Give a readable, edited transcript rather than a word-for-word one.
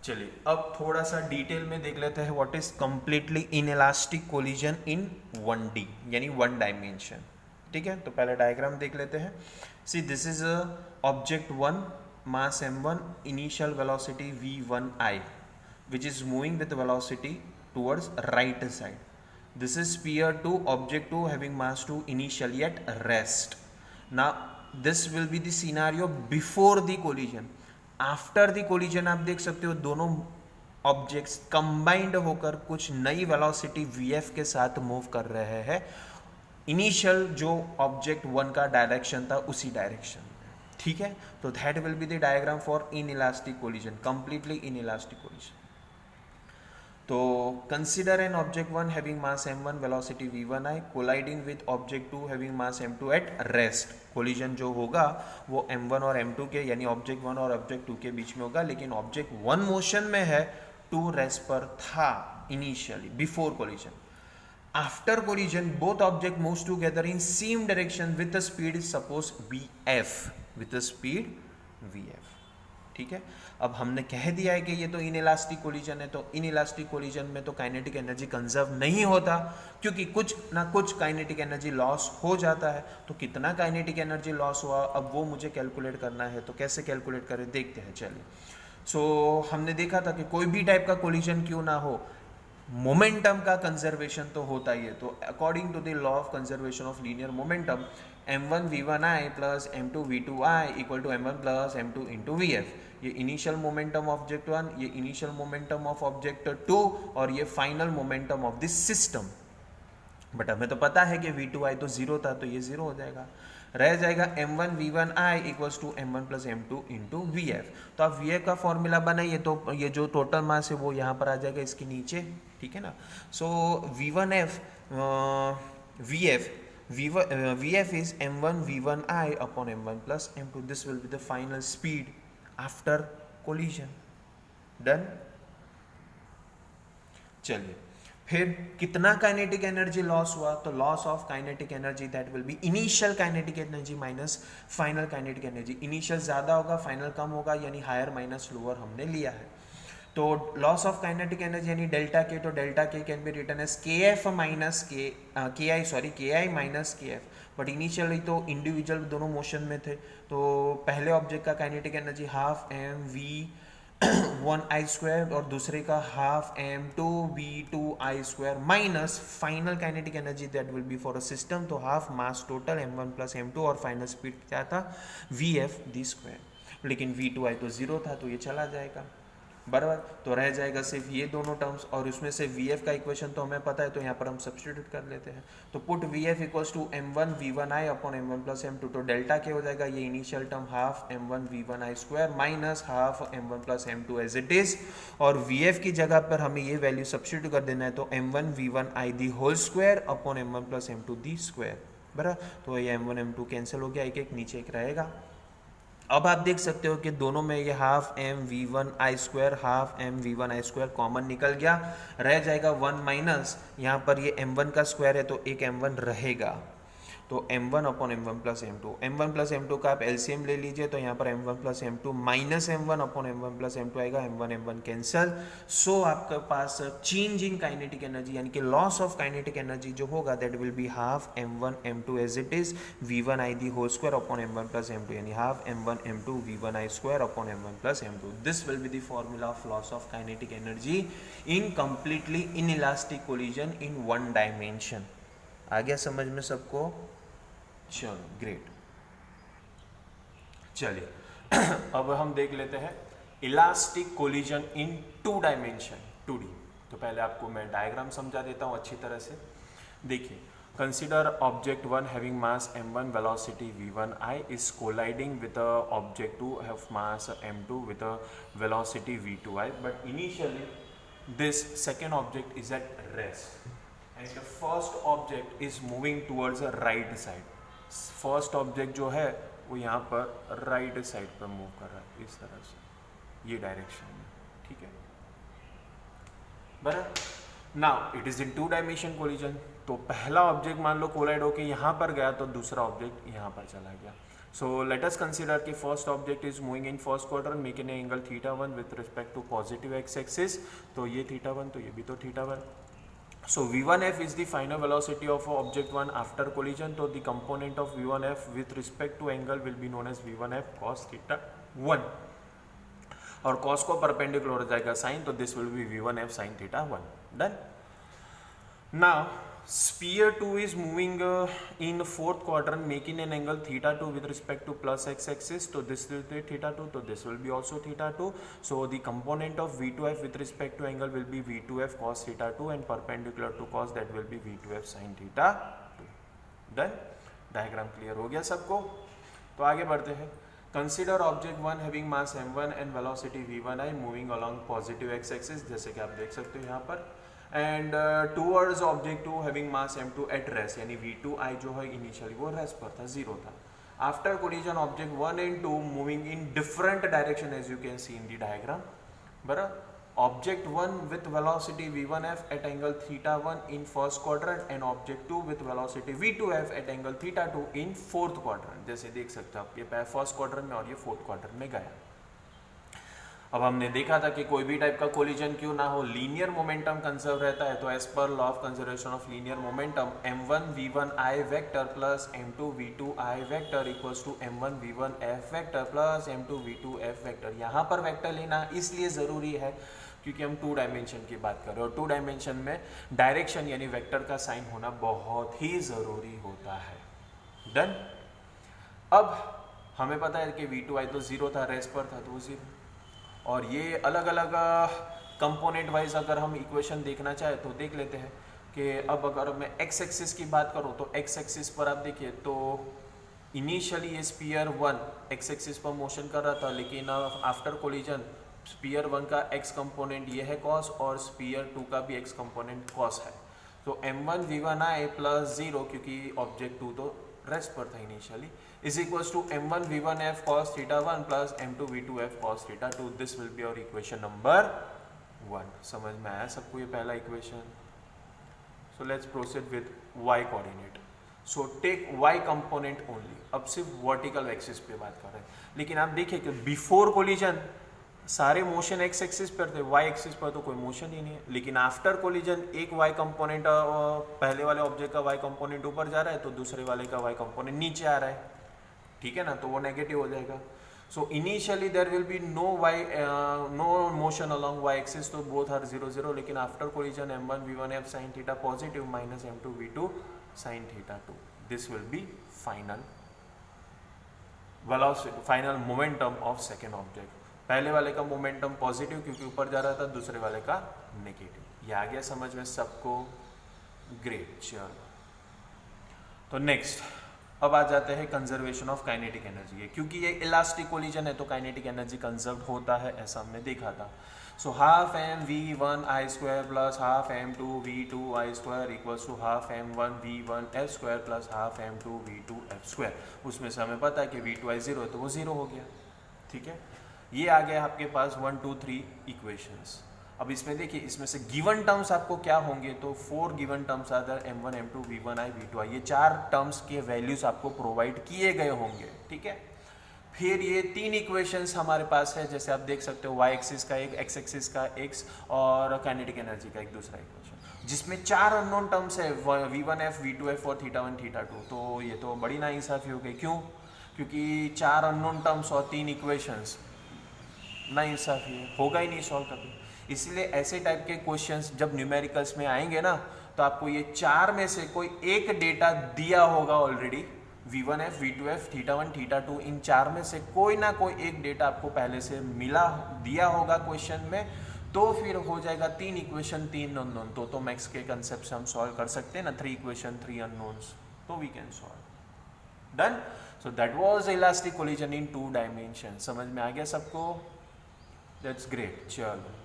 चलिए अब थोड़ा सा डिटेल में देख लेते हैं what is completely inelastic collision in 1D यानी वन डायमेंशन। ठीक है, तो पहले डायग्राम देख लेते हैं। See this is object 1 mass m1 initial velocity v1i which is moving with velocity towards right side. This is sphere 2 object 2 having mass 2 initially at rest. Now this will be the scenario before the collision. After the collision आप देख सकते हो दोनों objects combined होकर कुछ नई velocity vf के साथ मूव कर रहे हैं इनिशियल जो ऑब्जेक्ट 1 का डायरेक्शन था उसी डायरेक्शन में। ठीक है, तो that will be the diagram for inelastic collision, completely inelastic collision. तो consider an object 1 having mass m1 velocity v1i colliding with object 2 having mass m2 at rest. Collision जो होगा वो m1 और m2 के यानी ऑब्जेक्ट 1 और object 2 के बीच में होगा, लेकिन ऑब्जेक्ट 1 मोशन में है, 2 रेस्ट पर था initially before collision. After collision both object moves together in same direction with the speed suppose vf, with the speed vf। ठीक है, अब हमने कह दिया है कि ये तो इनइलास्टिक कोलिजन है, तो इनइलास्टिक कोलिजन में तो काइनेटिक एनर्जी कंजर्व नहीं होता क्योंकि कुछ ना कुछ काइनेटिक एनर्जी लॉस हो जाता है। तो कितना काइनेटिक एनर्जी लॉस हुआ अब वो मुझे कैलकुलेट करना है, तो कैसे कैलकुलेट करें देखते हैं। चलिए, सो हमने देखा था कि कोई भी टाइप का कोलिजन क्यों ना हो, मोमेंटम का कंजर्वेशन तो होता ही है। तो according to the law of conservation of linear momentum m1 v1i plus m2 v2i equal to m1 plus m2 into vf। ये इनिशियल मोमेंटम ऑफ ऑब्जेक्ट 1, ये इनिशियल मोमेंटम ऑफ ऑब्जेक्ट 2 और ये final momentum of this system. But हमें तो पता है कि v2i तो जीरो था, तो ये जीरो हो जाएगा, रह जाएगा m1 v1i equals to m1 plus m2 into vf। तो आप vf का फॉर्मूला बनाइए तो ये जो टोटल मास है वो यहाँ पर आ जाएगा इसके नीचे। ठीक है ना, सो v1f vf is m1 v1i upon m1 plus m2. This will be the final speed after collision. Done? चलिए, फिर कितना काइनेटिक एनर्जी लॉस हुआ, तो loss of kinetic energy that will B initial kinetic energy minus final kinetic energy. Initial ज्यादा होगा, final कम होगा, यानी higher minus lower हमने लिया है। तो लॉस ऑफ काइनेटिक एनर्जी यानी डेल्टा के, तो delta K can be written as kf minus ki minus kf। But initially तो इंडिविजुअल दोनों मोशन में थे, तो पहले ऑब्जेक्ट का kinetic energy half M V 1i square और दूसरे का half m2 v2i square minus final kinetic energy that will be for a system, तो half mass total m1 plus m2 और फाइनल स्पीड क्या था vf दी square. लेकिन v2i तो zero था तो ये चला जाएगा बराबर, तो रह जाएगा सिर्फ ये दोनों टर्म्स और उसमें से vf का इक्वेशन तो हमें पता है, तो यहाँ पर हम सब्स्टिट्यूट कर लेते हैं। तो put vf equals to m1 v1i upon m1 plus m2, तो डेल्टा क्या हो जाएगा, ये initial term half m1 v1i square minus half m1 plus m2 as it is, और vf की जगह पर हमें ये वैल्यू सब्स्टिट्यूट कर देना है, तो m1 v1i the whole square upon m1 plus m2 the square बराबर। तो ये m1 m2 कैंसिल हो गया, एक एक नीचे एक रहेगा। अब आप देख सकते हो कि दोनों में ये half m v1i square half m v1i square common निकल गया, रह जाएगा 1 माइनस यहाँ पर ये m1 का स्क्वायर है तो एक m1 रहेगा, तो m1 upon m1 plus m2 का आप एलसीएम ले लीजिए, तो यहाँ पर m1 plus m2 minus m1 upon m1 plus m2 आएगा, m1 कैंसल। सो आपके पास चेंज इन काइनेटिक एनर्जी यानी कि लॉस ऑफ काइनेटिक एनर्जी जो होगा that will be half m1 m2 as it is v1i the whole square upon m1 plus m2 यानी half m1 m2 v1i square upon m1 plus m2। This will be the formula of loss of kinetic energy in completely inelastic collision in one dimension. आ गया समझ में सबको? चलो great. चलिए अब हम देख लेते हैं elastic collision in 2 dimension 2D। तो पहले आपको मैं डायग्राम समझा देता हूँ अच्छी तरह से। देखिए, consider object 1 having mass m1 velocity v1i is colliding with object 2 have mass m2 with velocity v2i, but initially this second object is at rest and the first object is moving towards the right side। First object जो है वो यहाँ पर right side पर move कर रहा है इस तरह से, ये डायरेक्शन में। ठीक है बराबर। Now it is in 2 dimension collision, तो पहला ऑब्जेक्ट मान लो कोलाइड होके यहाँ पर गया तो दूसरा ऑब्जेक्ट यहाँ पर चला गया। So let us consider कि first object is moving in first quadrant making an angle theta 1 with respect to positive x-axis. तो ये theta 1 तो ये भी तो theta 1. So v1f is the final velocity of object 1 after collision. तो the component of v1f with respect to angle will be known as v1f cos theta 1. और cos को perpendicular हो जाएगा sin, तो this will be v1f sin theta 1. Done. Now sphere 2 is moving in fourth quadrant making an angle theta 2 with respect to plus x-axis. So this will be theta 2, so this will be also theta 2. So the component of v2f with respect to angle will be v2f cos theta 2 and perpendicular to cos that will be v2f sin theta 2. Done. Diagram clear हो गया सबको? तो आगे बढ़ते हैं. Consider object 1 having mass m1 and velocity v1i moving along positive x-axis, जैसे कि आप देख सकते हो यहाँ पर. And towards object 2 having mass m2 at rest, यानी v2i जो है इनिशियली वो रेस्ट पर था, जीरो था. After collision object 1 and 2 moving in different direction as you can see in the diagram. बराबर. Object 1 with velocity v1f at angle theta 1 in first quadrant and object 2 with velocity v2f at angle theta 2 in fourth quadrant. जैसे देख सकते हो आप, ये first quadrant में और ये फोर्थ क्वाड्रेंट में गया. अब हमने देखा था कि कोई भी टाइप का कोलिजन क्यों ना हो, लीनियर मोमेंटम कंजर्व रहता है. तो as per law of conservation of linear momentum m1 v1i vector plus m2 v2i vector equals to m1 v1f vector plus m2 v2f vector. यहाँ पर वेक्टर लेना इसलिए ज़रूरी है क्योंकि हम 2 डायमेंशन की बात कर रहे हैं और 2 डायमेंशन में डायरेक्शन यानी वेक्टर का साइन होना बहुत ही ज़रूरी होता है. डन. अब हमें पता है कि v2i तो जीरो था, रेस्ट पर था, तो वो जीरो. और ये अलग अलग कंपोनेंट वाइज अगर हम इक्वेशन देखना चाहें तो देख लेते हैं कि अब अगर मैं एक्स एक्सिस की बात करूं तो एक्स एक्सिस पर आप देखिए तो इनिशियली ये स्पीयर 1 एक्स एक्सिस पर मोशन कर रहा था, लेकिन आफ्टर कोलिजन स्पीयर 1 का एक्स कंपोनेंट ये है कॉस और स्पीयर 2 का भी एक्स कंपोनेंट कॉस है. तो m1 v1i प्लस 0 क्योंकि ऑब्जेक्ट 2 तो रेस्ट पर था initially is equals to m1 v1f cos theta 1 plus m2 v2f cos theta 2. This will be our equation number 1. समझ में आया सबको ये पहला equation? So let's proceed with y coordinate. So take y component only. अब सिर्फ vertical axis पे बात कर रहे हैं, लेकिन आप देखिए कि बिफोर कोलिजन सारे मोशन एक्स एक्सिस पर थे, वाई एक्सिस पर तो कोई मोशन ही नहीं है. लेकिन आफ्टर कोलिजन एक वाई कंपोनेंट, पहले वाले ऑब्जेक्ट का वाई कंपोनेंट ऊपर जा रहा है तो दूसरे वाले का वाई कंपोनेंट नीचे आ रहा है. ठीक है ना, तो वो नेगेटिव हो जाएगा. So initially there will be no motion along Y axis, तो बोथ आर 0 0. लेकिन after collision m1 v1f sin theta positive minus m2 v2 sin theta 2. This will be final velocity, final momentum of second object. पहले वाले का momentum positive क्योंकि ऊपर जा रहा था, दूसरे वाले का नेगेटिव. ये आ गया समझ में सबको? ग्रेट. चलो तो नेक्स्ट अब आ जाते हैं कंजर्वेशन ऑफ काइनेटिक एनर्जी. क्योंकि ये इलास्टिक कोलिजन है तो काइनेटिक एनर्जी कंजर्व होता है, ऐसा हमने देखा था. So half M v1i square plus half m2 v2i square equals to half m1 v1f square plus half m2 v2f square. उसमें से हमें पता है कि v2i 0 है तो वो 0 हो गया. ठीक है, ये आ गया आपके पास 1 2 3 इक्वेशंस. अब इसमें देखिए, इसमें से गिवन टर्म्स आपको क्या होंगे, तो 4 गिवन टर्म्स आदर m1 m2 v1i v2i, ये 4 टर्म्स के वैल्यूज आपको प्रोवाइड किए गए होंगे. ठीक है, फिर ये 3 इक्वेशंस हमारे पास है, जैसे आप देख सकते हो y एक्सिस का एक, x एक्सिस का x और काइनेटिक एनर्जी का एक दूसरा इक्वेशन, जिसमें 4 अननोन टर्म्स है v1f v2f और थीटा 1 थीटा 2. तो ये तो बड़ी नाइंसाफी हो गई. क्यों? क्योंकि 4 अननोन टर्म्स और 3 इक्वेशंस, नाइंसाफी होगा ही नहीं सॉल्व कभी. इसलिए ऐसे टाइप के क्वेश्चंस जब न्यूमेरिकल्स में आएंगे ना, तो आपको ये 4 में से कोई एक डेटा दिया होगा already, v1f v2f theta 1 theta 2, इन 4 में से कोई ना कोई एक डेटा आपको पहले से मिला दिया होगा क्वेश्चन में, तो फिर हो जाएगा 3 इक्वेशन 3 अननोन. तो मैक्स के कंसेप्ट से हम सॉल्व कर सकते हैं ना, 3 इक्वेशन 3 अननोन्स, तो we can solve. Done. So that was elastic collision in 2 dimension. समझ में आ गया सबको? That's great. चलो